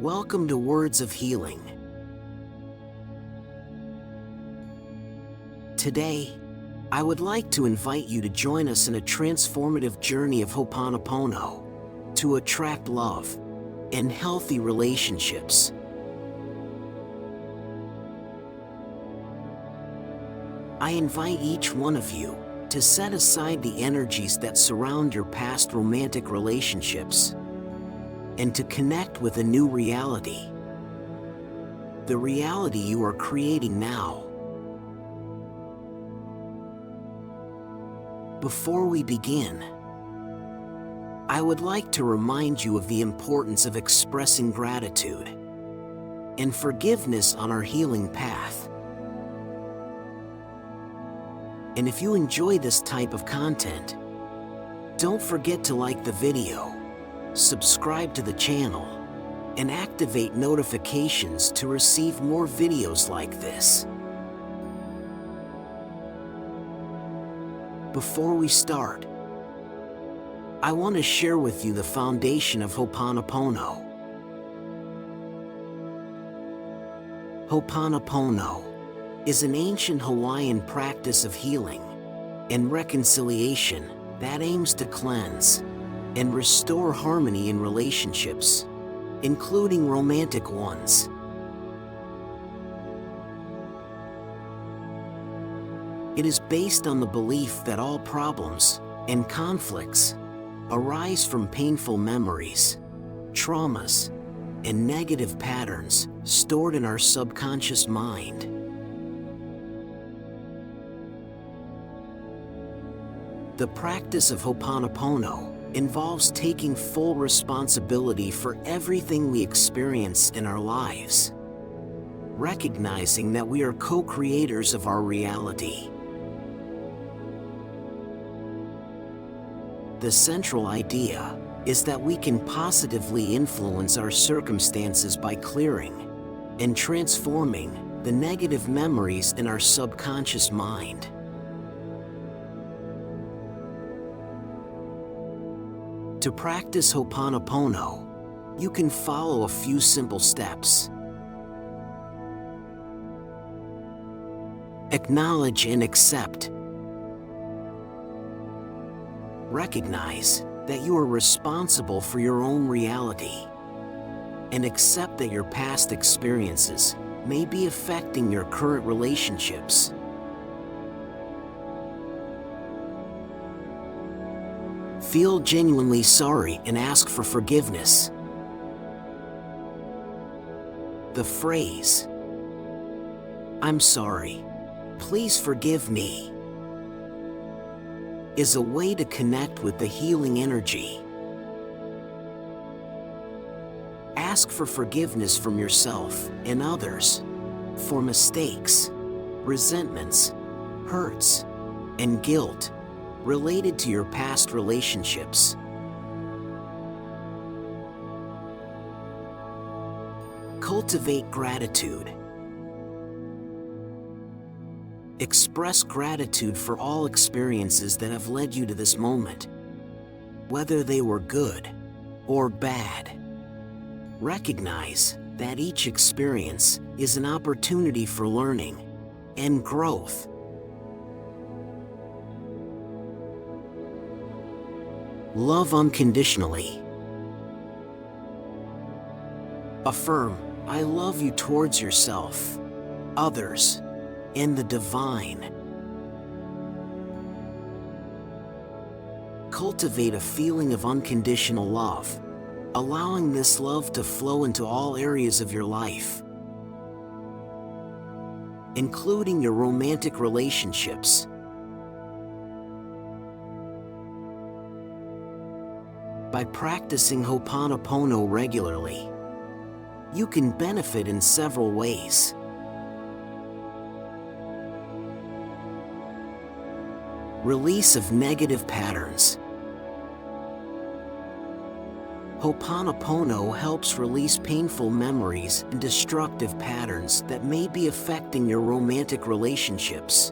Welcome to Words of Healing. Today, I would like to invite you to join us in a transformative journey of Hooponopono to attract love and healthy relationships. I invite each one of you to set aside the energies that surround your past romantic relationships and to connect with a new reality, the reality you are creating now. Before we begin, I would like to remind you of the importance of expressing gratitude and forgiveness on our healing path. And if you enjoy this type of content, don't forget to like the video, subscribe to the channel, and activate notifications to receive more videos like this. Before we start, I want to share with you the foundation of Hooponopono. Hooponopono is an ancient Hawaiian practice of healing and reconciliation that aims to cleanse and restore harmony in relationships, including romantic ones. It is based on the belief that all problems and conflicts arise from painful memories, traumas, and negative patterns stored in our subconscious mind. The practice of Hooponopono involves taking full responsibility for everything we experience in our lives, recognizing that we are co-creators of our reality. The central idea is that we can positively influence our circumstances by clearing and transforming the negative memories in our subconscious mind. To practice Hooponopono, you can follow a few simple steps. Acknowledge and accept. Recognize that you are responsible for your own reality, and accept that your past experiences may be affecting your current relationships. Feel genuinely sorry and ask for forgiveness. The phrase, "I'm sorry, please forgive me," is a way to connect with the healing energy. Ask for forgiveness from yourself and others for mistakes, resentments, hurts, and guilt related to your past relationships. Cultivate gratitude. Express gratitude for all experiences that have led you to this moment, whether they were good or bad. Recognize that each experience is an opportunity for learning and growth. Love unconditionally. Affirm, "I love you" towards yourself, others, and the divine. Cultivate a feeling of unconditional love, allowing this love to flow into all areas of your life, including your romantic relationships. By practicing Hooponopono regularly, you can benefit in several ways. Release of negative patterns. Hooponopono helps release painful memories and destructive patterns that may be affecting your romantic relationships.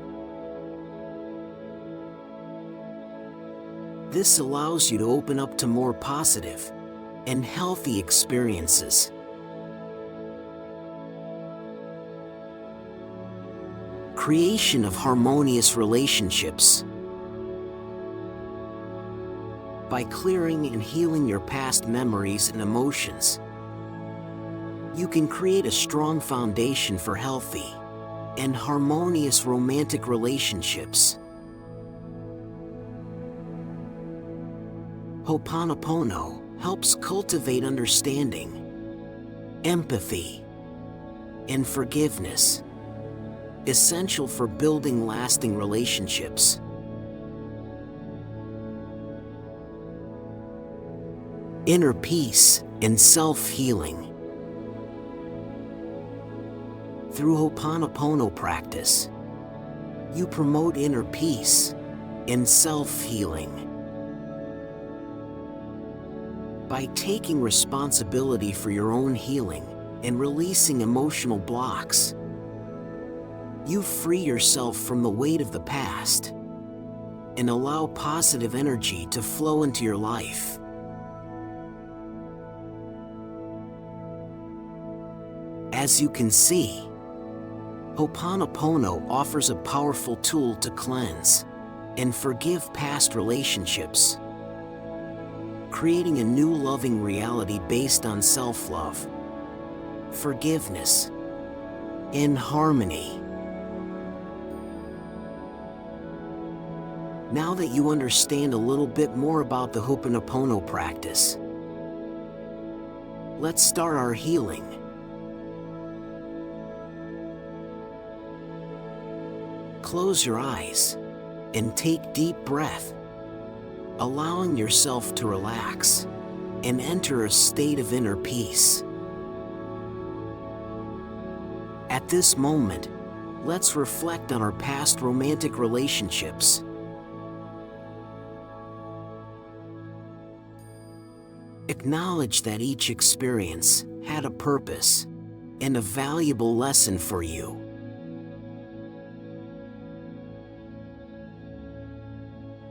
This allows you to open up to more positive and healthy experiences. creation of harmonious relationships. By clearing and healing your past memories and emotions, you can create a strong foundation for healthy and harmonious romantic relationships. Hooponopono helps cultivate understanding, empathy, and forgiveness, essential for building lasting relationships. Inner peace and self-healing. Through Hooponopono practice, you promote inner peace and self-healing. By taking responsibility for your own healing and releasing emotional blocks, you free yourself from the weight of the past and allow positive energy to flow into your life. As you can see, Hooponopono offers a powerful tool to cleanse and forgive past relationships, creating a new loving reality based on self-love, forgiveness, and harmony. Now that you understand a little bit more about the Hooponopono practice, let's start our healing. Close your eyes and take deep breath, allowing yourself to relax and enter a state of inner peace. At this moment, let's reflect on our past romantic relationships. Acknowledge that each experience had a purpose and a valuable lesson for you.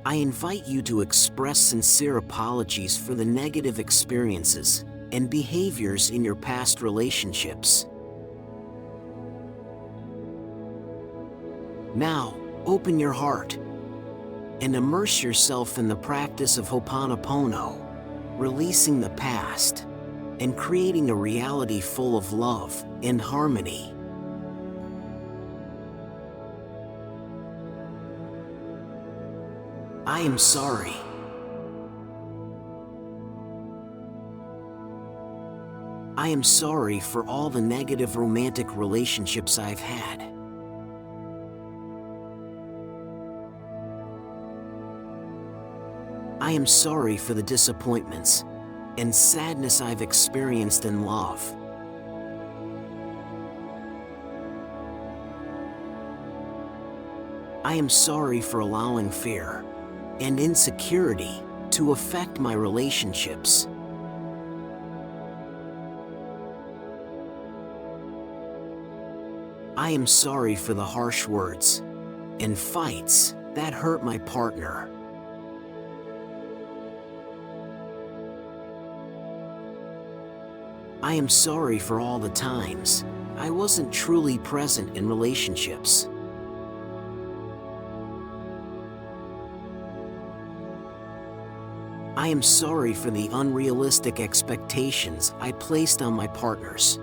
I invite you to express sincere apologies for the negative experiences and behaviors in your past relationships. Now, open your heart and immerse yourself in the practice of Hooponopono, releasing the past and creating a reality full of love and harmony. I am sorry. I am sorry for all the negative romantic relationships I've had. I am sorry for the disappointments and sadness I've experienced in love. I am sorry for allowing fear and insecurity to affect my relationships. I am sorry for the harsh words and fights that hurt my partner. I am sorry for all the times I wasn't truly present in relationships. I am sorry for the unrealistic expectations I placed on my partners.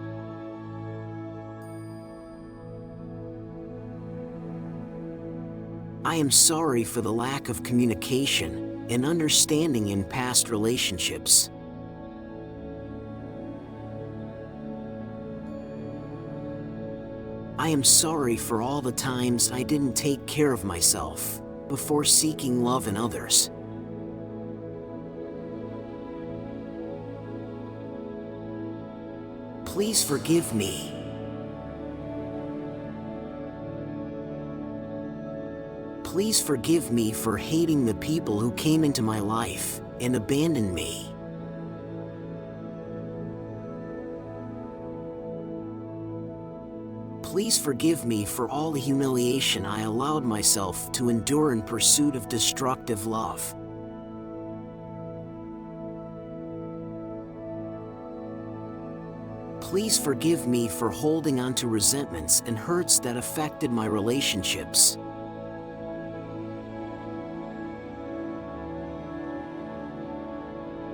I am sorry for the lack of communication and understanding in past relationships. I am sorry for all the times I didn't take care of myself before seeking love in others. Please forgive me. Please forgive me for hating the people who came into my life and abandoned me. Please forgive me for all the humiliation I allowed myself to endure in pursuit of destructive love. Please forgive me for holding on to resentments and hurts that affected my relationships.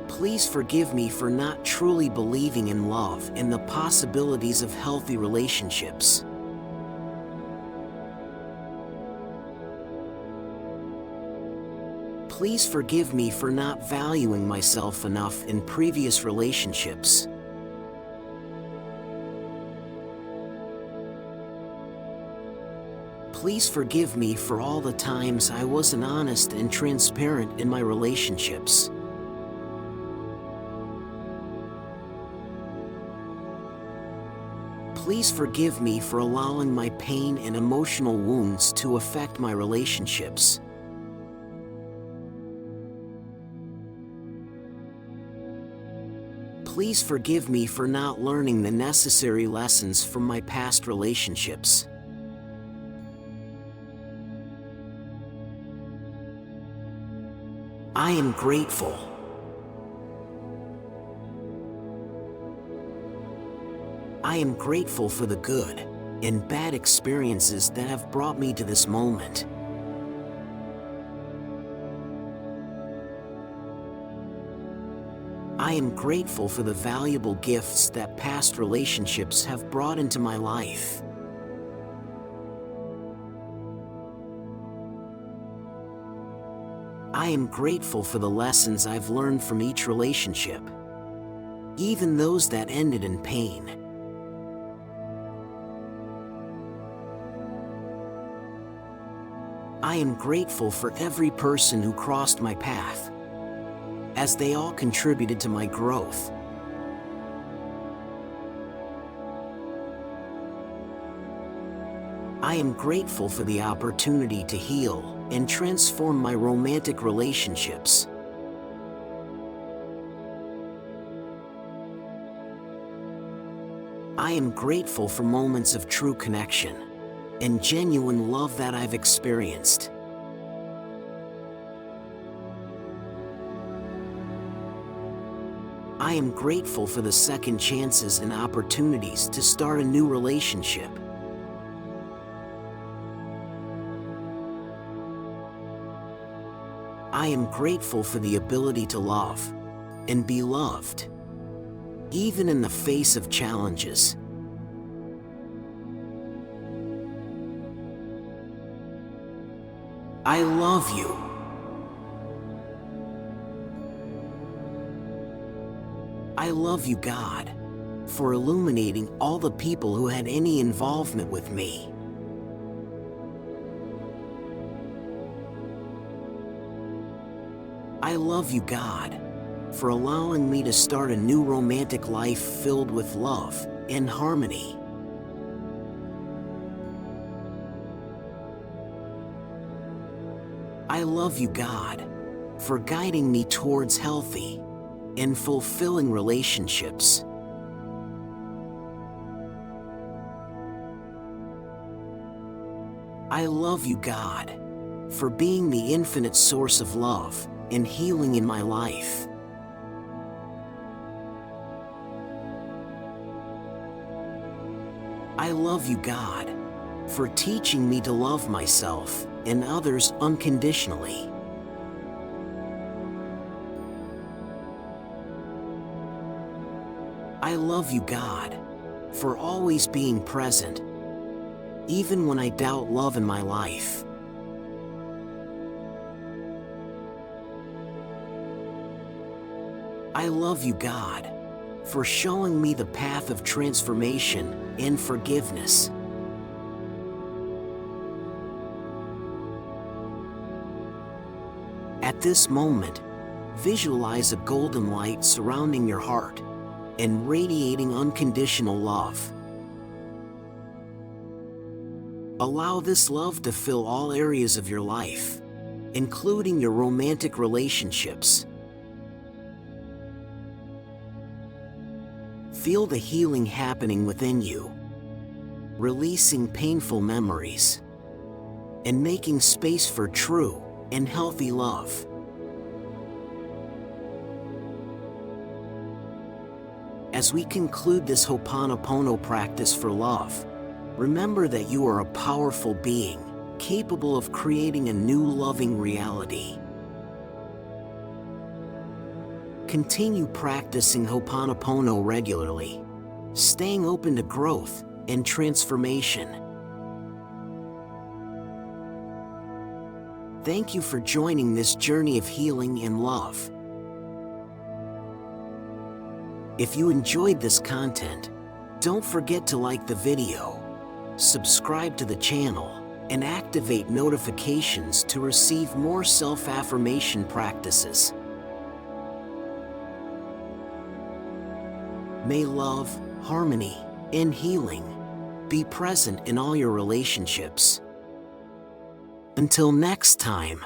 Please forgive me for not truly believing in love and the possibilities of healthy relationships. Please forgive me for not valuing myself enough in previous relationships. Please forgive me for all the times I wasn't honest and transparent in my relationships. Please forgive me for allowing my pain and emotional wounds to affect my relationships. Please forgive me for not learning the necessary lessons from my past relationships. I am grateful. I am grateful for the good and bad experiences that have brought me to this moment. I am grateful for the valuable gifts that past relationships have brought into my life. I am grateful for the lessons I've learned from each relationship, even those that ended in pain. I am grateful for every person who crossed my path, as they all contributed to my growth. I am grateful for the opportunity to heal and transform my romantic relationships. I am grateful for moments of true connection and genuine love that I've experienced. I am grateful for the second chances and opportunities to start a new relationship. I am grateful for the ability to love and be loved, even in the face of challenges. I love you. I love you, God, for illuminating all the people who had any involvement with me. I love you, God, for allowing me to start a new romantic life filled with love and harmony. I love you, God, for guiding me towards healthy and fulfilling relationships. I love you, God, for being the infinite source of love and healing in my life. I love you, God, for teaching me to love myself and others unconditionally. I love you, God, for always being present, even when I doubt love in my life. I love you, God, for showing me the path of transformation and forgiveness. At this moment, visualize a golden light surrounding your heart and radiating unconditional love. Allow this love to fill all areas of your life, including your romantic relationships. Feel the healing happening within you, releasing painful memories and making space for true and healthy love. As we conclude this Hooponopono practice for love, remember that you are a powerful being, capable of creating a new loving reality. Continue practicing Hooponopono regularly, staying open to growth and transformation. Thank you for joining this journey of healing and love. If you enjoyed this content, don't forget to like the video, subscribe to the channel, and activate notifications to receive more self-affirmation practices. May love, harmony, and healing be present in all your relationships. Until next time.